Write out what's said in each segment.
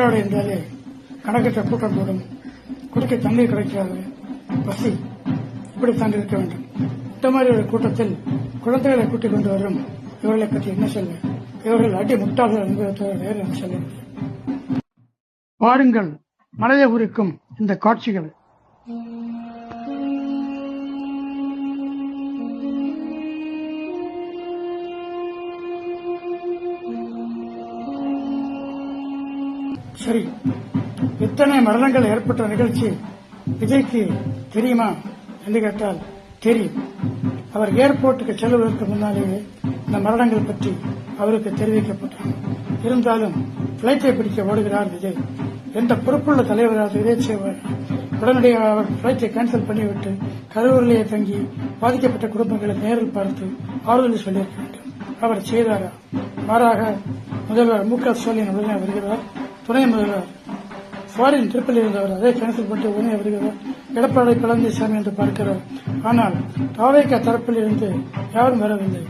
தமிழ்நாடு என்றாலே கணக்கற்ற கூட்டம் கூடும், குடிக்க தண்ணீர் கிடைக்காது, பசி, இப்படித்தான் இருக்க வேண்டும். இந்த மாதிரி ஒரு கூட்டத்தில் குழந்தைகளை கூட்டிக் கொண்டு வரும் இவர்களை பற்றி என்ன சொல்ல? இவர்கள் அடி முட்டாள்கள் என்பதை வேறு என்ன சொல்ல முடியும்? பாருங்கள் மனதை உரிக்கும் இந்த காட்சிகள். சரி, எத்தனை மரணங்கள் ஏற்பட்ட நிகழ்ச்சி விஜய்க்கு தெரியுமா என்று கேட்டால் தெரியும். அவர் ஏர்போர்ட்டுக்கு செல்வதற்கு முன்னாலேயே இந்த மரணங்கள் பற்றி அவருக்கு தெரிவிக்கப்பட்டார். இருந்தாலும் பிளைட்டை பிடிக்க ஓடுகிறார் விஜய். எந்த பொறுப்புள்ள தலைவராக விஜய் செய்வார்? உடனடியாக அவர் பிளைட்டை கேன்சல் பண்ணிவிட்டு கரூரிலேயே தங்கி பாதிக்கப்பட்ட குடும்பங்களை நேரில் பார்த்து ஆறுதல் சொல்லியிருக்க வேண்டும். அவர் செய்தாரா? மாறாக முதல்வர் மு.க.ஸ்டாலின் உடனே வருகிறார். துணை முதல்வர் ஃபாரின் ட்ரிப்பில் இருந்தவர் அதை கேன்சல் பண்ணிட்டு உடனே வருகிறார். எடப்பாடி பழனிசாமி என்று பார்க்கிறார். ஆனால் தாவேகா தரப்பில் இருந்து யாரும் வரவில்லை.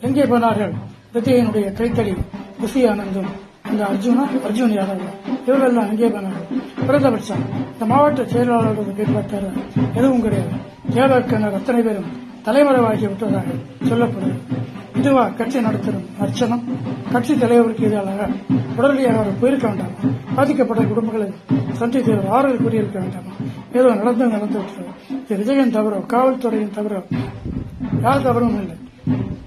எங்கே போனார்கள்? விஜயனுடைய கைத்தடி குஷி ஆனந்தும் அந்த அர்ஜுன் யாதவ் இவரெல்லாம் எங்கே போனார்கள்? குறைந்தபட்சம் இந்த மாவட்ட செயலாளர்கள் கேட்பாட்டார எதுவும் கிடையாது. தேவக்கனர் அத்தனை பேரும் தலைமறைவாகி விட்டதாக சொல்லப்படுகிறது. இதுவா கட்சி நடத்தும் அர்ச்சனம்? கட்சி தலைவருக்கு எதிராக உடனடியாக அவர் போயிருக்க வேண்டாமா? பாதிக்கப்பட்ட குடும்பங்களை சந்தித்து ஆறுதல் கூறியிருக்க வேண்டாமா? ஏதோ நடந்து விட்டது. இது விஜயன் தவறோ காவல்துறையின் தவறோ? யார் தவறும் இல்லை.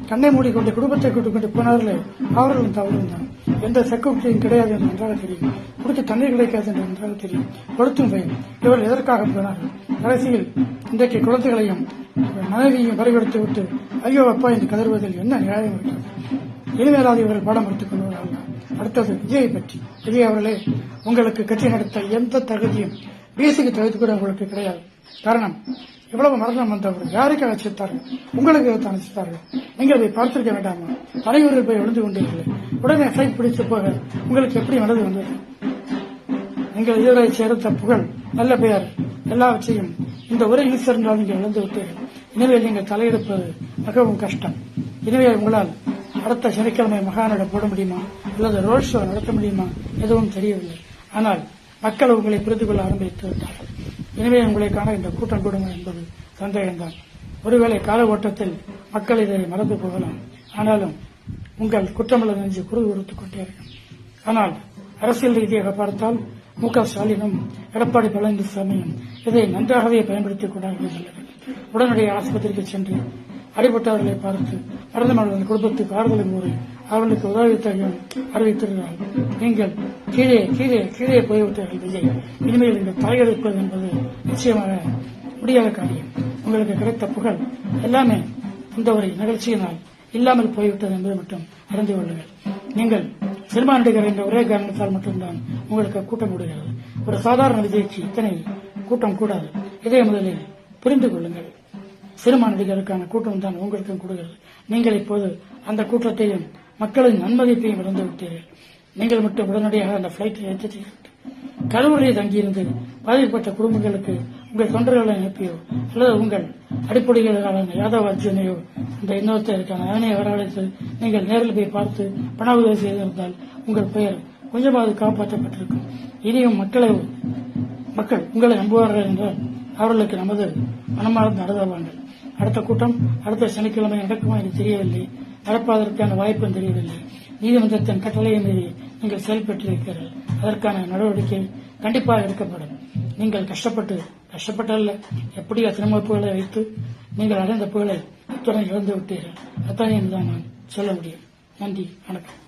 கண்ணை மூடிக்கொண்டு குடும்பத்தை கூட்டிக் கொண்டு போனார்களே அவர்களும் தவறும் தான். எந்த செக்யூரிட்டியும் கிடையாது என்று நன்றாக தெரியும். குடிக்க தண்ணீர் கிடைக்காது என்று நன்றாக தெரியும். கொடுத்தும் பயம். இவர்கள் எதற்காக போனார்கள்? கடைசியில் இன்றைக்கு குழந்தைகளையும் மனைவியையும் பறிகொடுத்து விட்டு ஐயோ அப்பா என்று கதறுவதில் என்ன நியாயம் இருக்கிறது? இனிமேலாவது இவர்கள் பாடம் எடுத்துக் கொள்வார்கள். அடுத்தது விஜயை பற்றி. விஜய் அவர்களே, உங்களுக்கு கட்சி நடத்த எந்த தகுதியும் பேசிக்கு தகுதி கூட உங்களுக்கு கிடையாது. காரணம், எவ்வளவு மரணம் வந்தவர்கள் யாருக்காக சேர்த்தார்கள்? உங்களுக்கு தான் சேர்த்தார்கள். நீங்கள் போய் பார்த்திருக்க வேண்டாமா? தலைவர்கள் போய் விழுந்து கொண்டீர்களே, உடனே ஃபிளைட் பிடித்து போக உங்களுக்கு எப்படி மனது வந்தது? நீங்கள் இதுவரை சேர்த்த புகழ், நல்ல பெயர் எல்லாவற்றையும் இந்த ஒரே ஈஸ்வரனால் நீங்கள் இழந்து விட்டீர்கள். எனவே நீங்கள் தலையெடுப்பது மிகவும் கஷ்டம். எனவே உங்களால் அடுத்த சனிக்கிழமை மகாநாடு போட முடியுமா அல்லது ரோட் ஷோ நடத்த முடியுமா எதுவும் தெரியவில்லை. ஆனால் மக்கள் உங்களை புரிந்து கொள்ள ஆரம்பித்து விட்டார்கள். எனவே உங்களை காண இந்த கூட்டம் கூடுமா என்பது சந்தேகம்தான். ஒருவேளை கால ஓட்டத்தில் மக்கள் இதை மறந்து போகலாம். ஆனாலும் உங்கள் குற்றமல்ல நெஞ்சு குறுகுறுத்துக் கொண்டே இருக்கும். ஆனால் அரசியல் ரீதியாக பார்த்தால் மு.க.ஸ்டாலினும் எடப்பாடி பழனிசாமியும் இதை நன்றாகவே பயன்படுத்திக் கொண்டார்கள். உடனடியாக ஆஸ்பத்திரிக்கு சென்று அடிபட்டவர்களை பார்த்து பிரதமர் குடும்பத்துக்கு ஆறுதல் கூறி அவர்களுக்கு உதவித்தொகையும் அறிவித்திருக்கிறார்கள். நீங்கள் கீழே கீழே கீழே போய்விட்டீர்கள் விஜய். இனிமேல் நீங்கள் தலையெடுப்பது என்பது நிச்சயமாக முடியாத காரியம். உங்களுக்கு கிடைத்த புகழ் எல்லாமே இந்த ஒரு நிகழ்ச்சியினால் இல்லாமல் போய்விட்டது என்பதை மட்டும் அறிந்து கொள்ளுங்கள். நீங்கள் சினிமா நடிகர் என்ற ஒரே காரணத்தால் மட்டும்தான் உங்களுக்கு கூட்டம் கூடுகிறது. ஒரு சாதாரண விஜய்க்கு இத்தனை கூட்டம் கூடாது. இதை முதலில் புரிந்து கொள்ளுங்கள். சினிமா நடிகருக்கான கூட்டம் தான் உங்களுக்கும் கூடுகிறது. நீங்கள் இப்போது அந்த கூட்டத்தையும் மக்களின் நன்மதிப்பையும் இழந்து விட்டீர்கள். நீங்கள் மட்டும் உடனடியாக அந்த பிளைட்டை ஏற்றி கரூரிலே தங்கியிருந்து பாதிக்கப்பட்ட குடும்பங்களுக்கு உங்கள் தொண்டர்களை அனுப்பியோ அல்லது உங்கள் அடிப்படைகளான யாதவ் அர்ஜுனையோ இந்த இன்னொருத்தருக்கான அவனை வரவழைத்து நீங்கள் நேரில் போய் பார்த்து பண உதவி செய்திருந்தால் உங்கள் பெயர் கொஞ்சமாவது காப்பாற்றப்பட்டிருக்கும். இனியும் மக்கள் உங்களை நம்புவார்கள் என்றால் அவர்களுக்கு நமது மனமார்ந்த அனுதாபங்கள். அடுத்த கூட்டம் அடுத்த சனிக்கிழமை நடக்குமா என்று தெரியவில்லை. நடப்பதற்கான வாய்ப்பும் தெரியவில்லை. நீதிமன்றத்தின் கட்டளையை மீறி நீங்கள் செயல்பட்டிருக்கிறீர்கள். அதற்கான நடவடிக்கை கண்டிப்பாக எடுக்கப்படும். நீங்கள் கஷ்டப்பட்டல்ல எப்படியோ சினிமா புகழை வைத்து நீங்கள் அடைந்த புகழை அத்துடன் இழந்து விட்டீர்கள். அத்தனை தான் நான் சொல்ல முடியும். நன்றி, வணக்கம்.